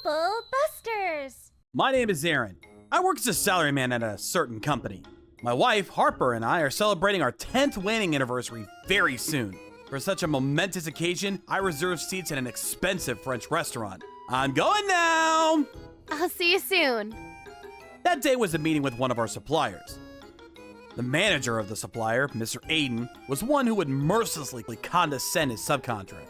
Trouble Busters! My name is Aaron. I work as a salaryman at a certain company. My wife, Harper, and I are celebrating our 10th wedding anniversary very soon. For such a momentous occasion, I reserved seats at an expensive French restaurant. I'm going now! I'll see you soon. That day was a meeting with one of our suppliers. The manager of the supplier, Mr. Aiden, was one who would mercilessly condescend his subcontract.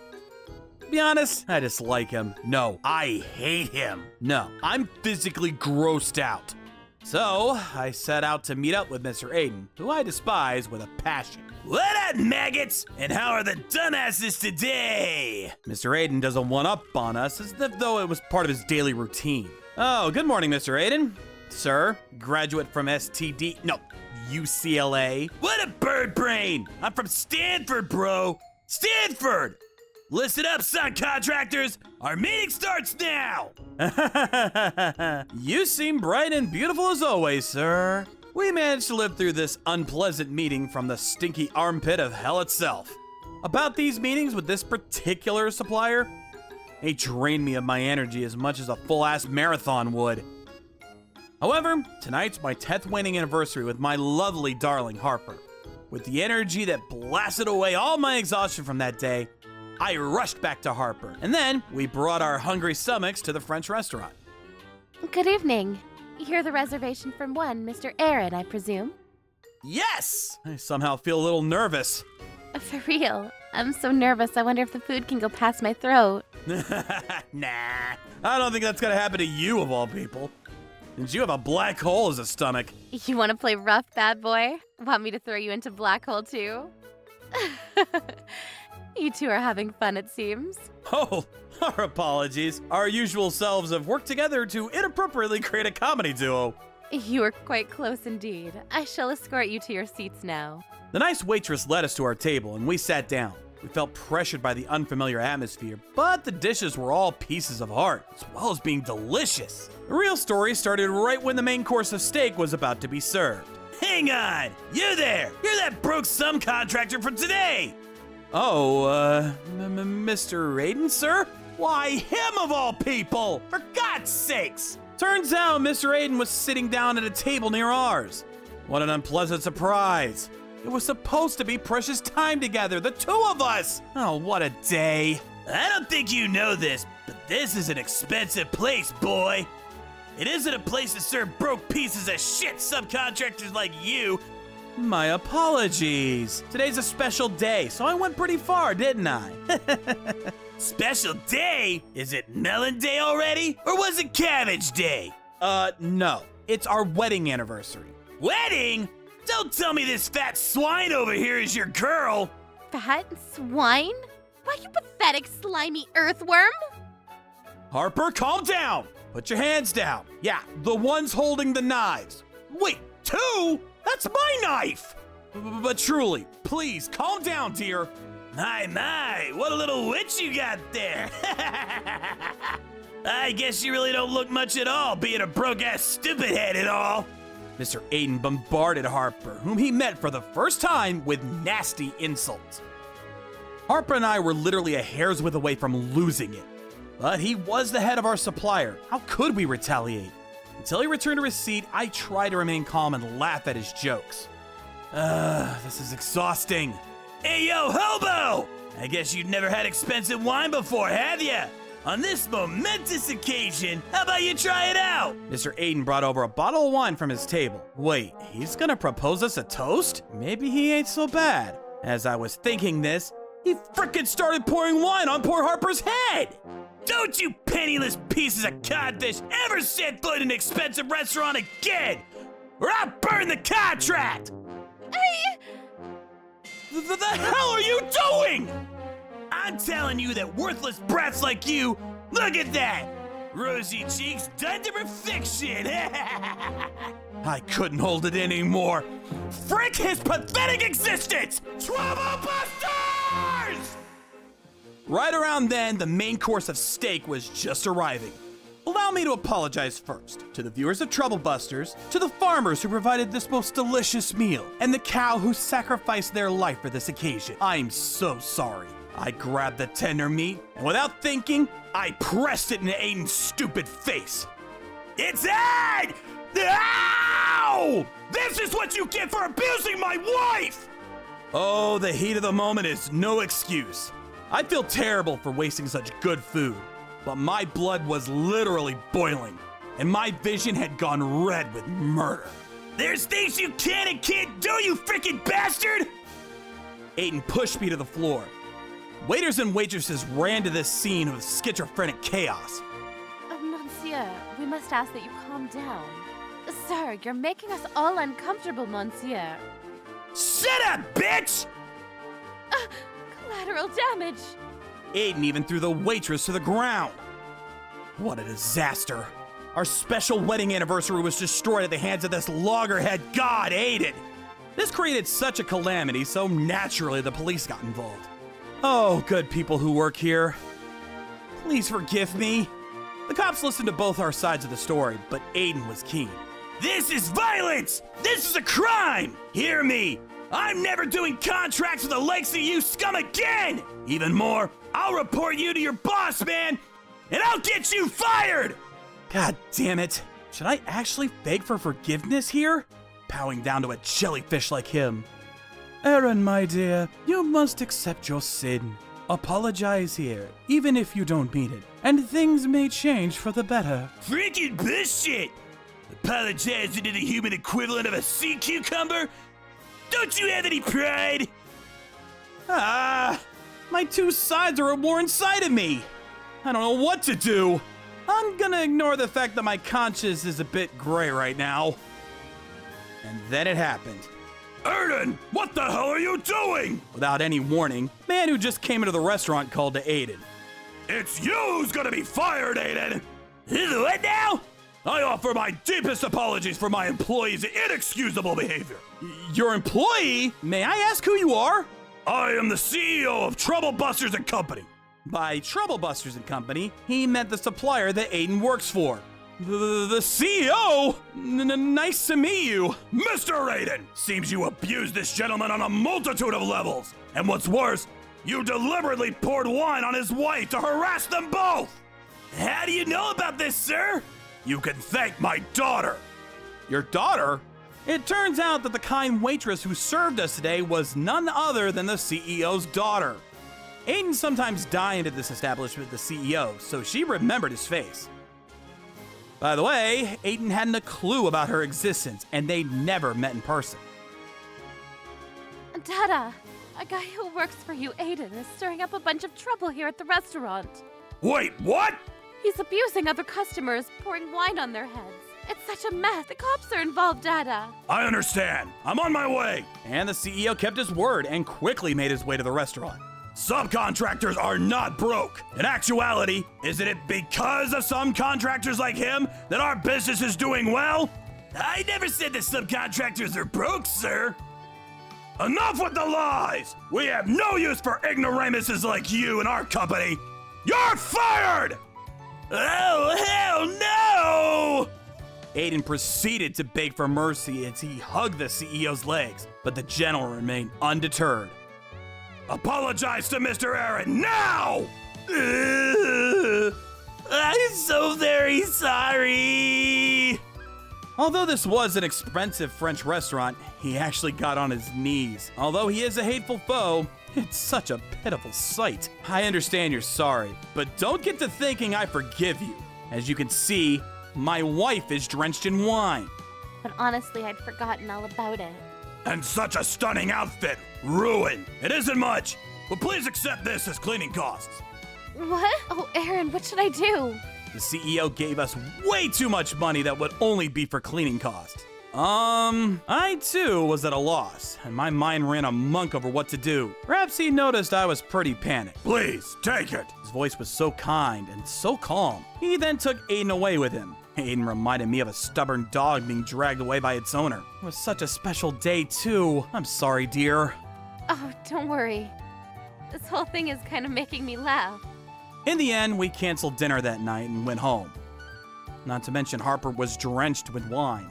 To be honest, I dislike him. No, I hate him. No, I'm physically grossed out. So, I set out to meet up with Mr. Aiden, who I despise with a passion. What up, maggots? And how are the dumbasses today? Mr. Aiden doesn't one-up on us as if though it was part of his daily routine. Oh, good morning, Mr. Aiden. Sir, graduate from UCLA. What a bird brain! I'm from Stanford, bro! Stanford! Listen up, subcontractors! Our meeting starts now! You seem bright and beautiful as always, sir. We managed to live through this unpleasant meeting from the stinky armpit of hell itself. About these meetings with this particular supplier, they drained me of my energy as much as a full-ass marathon would. However, tonight's my 10th wedding anniversary with my lovely darling Harper. With the energy that blasted away all my exhaustion from that day, I rushed back to Harper, and then we brought our hungry stomachs to the French restaurant. Good evening. You're the reservation from one Mr. Aaron, I presume? Yes! I somehow feel a little nervous. For real. I'm so nervous, I wonder if the food can go past my throat. Nah, I don't think that's gonna happen to you of all people. Since you have a black hole as a stomach. You want to play rough, bad boy? Want me to throw you into black hole, too? You two are having fun, it seems. Oh, our apologies. Our usual selves have worked together to inappropriately create a comedy duo. You are quite close indeed. I shall escort you to your seats now. The nice waitress led us to our table, and we sat down. We felt pressured by the unfamiliar atmosphere, but the dishes were all pieces of art, as well as being delicious. The real story started right when the main course of steak was about to be served. Hang on! You there! You're that broke subcontractor from today! Oh, Mr. Aiden, sir? Why, him of all people! For God's sakes! Turns out Mr. Aiden was sitting down at a table near ours. What an unpleasant surprise. It was supposed to be precious time together, the two of us! Oh, what a day. I don't think you know this, but this is an expensive place, boy. It isn't a place to serve broke pieces of shit subcontractors like you. My apologies. Today's a special day, so I went pretty far, didn't I? Special day? Is it Melon Day already? Or was it Cabbage Day? No. It's our wedding anniversary. Wedding? Don't tell me this fat swine over here is your girl. Fat swine? Why, you pathetic, slimy earthworm? Harper, calm down. Put your hands down. Yeah, the ones holding the knives. Wait, two? That's my knife! But truly, please, calm down, dear. My, what a little witch you got there. I guess you really don't look much at all, being a broke-ass stupid head and all. Mr. Aiden bombarded Harper, whom he met for the first time, with nasty insults. Harper and I were literally a hair's width away from losing it. But he was the head of our supplier. How could we retaliate? Until he returned to his seat, I tried to remain calm and laugh at his jokes. This is exhausting. Hey, yo, hobo! I guess you've never had expensive wine before, have ya? On this momentous occasion, how about you try it out? Mr. Aiden brought over a bottle of wine from his table. Wait, he's gonna propose us a toast? Maybe he ain't so bad. As I was thinking this, he frickin' started pouring wine on poor Harper's head! Don't you penniless pieces of codfish ever set foot in an expensive restaurant again, or I'll burn the contract! The hell are you doing? I'm telling you that worthless brats like you, look at that! Rosy cheeks done to perfection! I couldn't hold it anymore. Frick his pathetic existence! Trouble Busters! Right around then, the main course of steak was just arriving. Allow me to apologize first to the viewers of Trouble Busters, to the farmers who provided this most delicious meal, and the cow who sacrificed their life for this occasion. I'm so sorry. I grabbed the tender meat, and without thinking, I pressed it into Aiden's stupid face. It's Ed! Ow! This is what you get for abusing my wife! Oh, the heat of the moment is no excuse. I feel terrible for wasting such good food, but my blood was literally boiling, and my vision had gone red with murder. There's things you can and can't do, you freaking bastard! Aiden pushed me to the floor. Waiters and waitresses ran to this scene of schizophrenic chaos. Monsieur, we must ask that you calm down. Sir, you're making us all uncomfortable, Monsieur. Shut up, bitch! Collateral damage. Aiden even threw the waitress to the ground. What a disaster. Our special wedding anniversary was destroyed at the hands of this loggerhead god, Aiden. This created such a calamity, so naturally the police got involved. Oh, good people who work here. Please forgive me. The cops listened to both our sides of the story, but Aiden was keen. This is violence! This is a crime! Hear me! I'm never doing contracts with the likes of you scum again! Even more, I'll report you to your boss, man! And I'll get you fired! God damn it. Should I actually beg for forgiveness here? Bowing down to a jellyfish like him. Aaron, my dear, you must accept your sin. Apologize here, even if you don't mean it, and things may change for the better. Freaking bullshit! Apologize into the human equivalent of a sea cucumber? Don't you have any pride? My two sides are at war inside of me. I don't know what to do. I'm gonna ignore the fact that my conscience is a bit gray right now. And then it happened. Erden, what the hell are you doing? Without any warning, man who just came into the restaurant called to Aiden. It's you who's gonna be fired, Aiden! What now? I offer my deepest apologies for my employee's inexcusable behavior. Your employee? May I ask who you are? I am the CEO of Trouble Busters and Company. By Trouble Busters and Company, he meant the supplier that Aiden works for. The CEO? Nice to meet you. Mr. Aiden, seems you abused this gentleman on a multitude of levels. And what's worse, you deliberately poured wine on his wife to harass them both. How do you know about this, sir? You can thank my daughter. Your daughter? It turns out that the kind waitress who served us today was none other than the CEO's daughter. Aiden sometimes dined at this establishment with the CEO, so she remembered his face. By the way, Aiden hadn't a clue about her existence, and they never met in person. Dada, a guy who works for you, Aiden, is stirring up a bunch of trouble here at the restaurant. Wait, what? He's abusing other customers, pouring wine on their heads. It's such a mess. The cops are involved, Dada. I understand. I'm on my way. And the CEO kept his word and quickly made his way to the restaurant. Subcontractors are not broke. In actuality, isn't it because of some contractors like him that our business is doing well? I never said that subcontractors are broke, sir. Enough with the lies! We have no use for ignoramuses like you in our company. You're fired! Oh, hell no! Aiden proceeded to beg for mercy as he hugged the CEO's legs, but the gentleman remained undeterred. Apologize to Mr. Aaron now! I'm so very sorry. Although this was an expensive French restaurant, he actually got on his knees. Although he is a hateful foe, it's such a pitiful sight. I understand you're sorry, but don't get to thinking I forgive you. As you can see, my wife is drenched in wine. But honestly, I'd forgotten all about it. And such a stunning outfit. Ruined. It isn't much, but please accept this as cleaning costs. What? Oh, Aaron, what should I do? The CEO gave us way too much money that would only be for cleaning costs. I too was at a loss, and my mind ran amok over what to do. Perhaps he noticed I was pretty panicked. Please, take it. His voice was so kind and so calm. He then took Aiden away with him. Aiden reminded me of a stubborn dog being dragged away by its owner. It was such a special day, too. I'm sorry, dear. Oh, don't worry. This whole thing is kind of making me laugh. In the end, we canceled dinner that night and went home. Not to mention Harper was drenched with wine.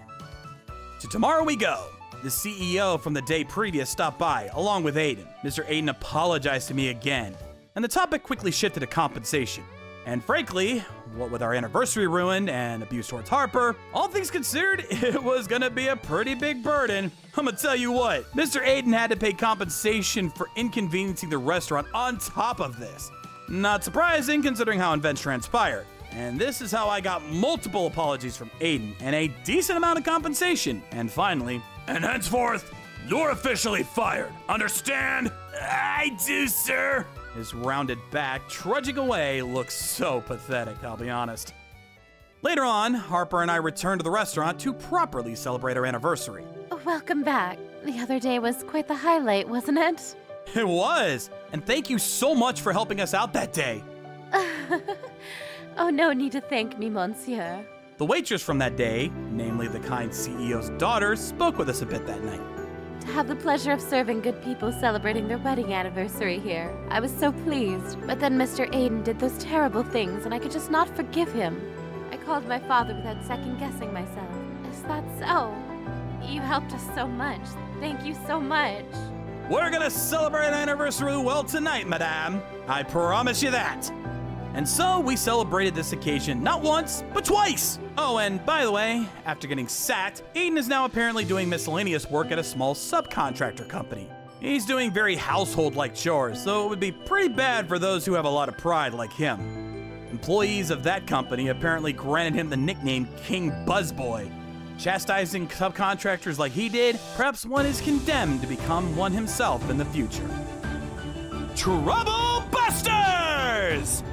To tomorrow we go. The CEO from the day previous stopped by, along with Aiden. Mr. Aiden apologized to me again. and the topic quickly shifted to compensation. And frankly, what with our anniversary ruined and abuse towards Harper, all things considered, it was gonna be a pretty big burden. I'm gonna tell you what, Mr. Aiden had to pay compensation for inconveniencing the restaurant on top of this. Not surprising considering how events transpired. And this is how I got multiple apologies from Aiden and a decent amount of compensation. And finally, and henceforth, you're officially fired. Understand? I do, sir. his rounded back trudging away looks so pathetic, I'll be honest. Later on, Harper and I returned to the restaurant to properly celebrate our anniversary. Welcome back. The other day was quite the highlight, wasn't it? It was! And thank you so much for helping us out that day. Oh, no need to thank me, monsieur. The waitress from that day, namely the kind CEO's daughter, spoke with us a bit that night. To have the pleasure of serving good people celebrating their wedding anniversary here. I was so pleased. But then Mr. Aiden did those terrible things, and I could just not forgive him. I called my father without second-guessing myself. Is that so? You helped us so much. Thank you so much. We're gonna celebrate an anniversary well tonight, madame. I promise you that. And so we celebrated this occasion not once, but twice. Oh, and by the way, after getting sacked, Aiden is now apparently doing miscellaneous work at a small subcontractor company. He's doing very household-like chores, so it would be pretty bad for those who have a lot of pride like him. Employees of that company apparently granted him the nickname King Buzzboy. Chastising subcontractors like he did, perhaps one is condemned to become one himself in the future. Trouble Busters!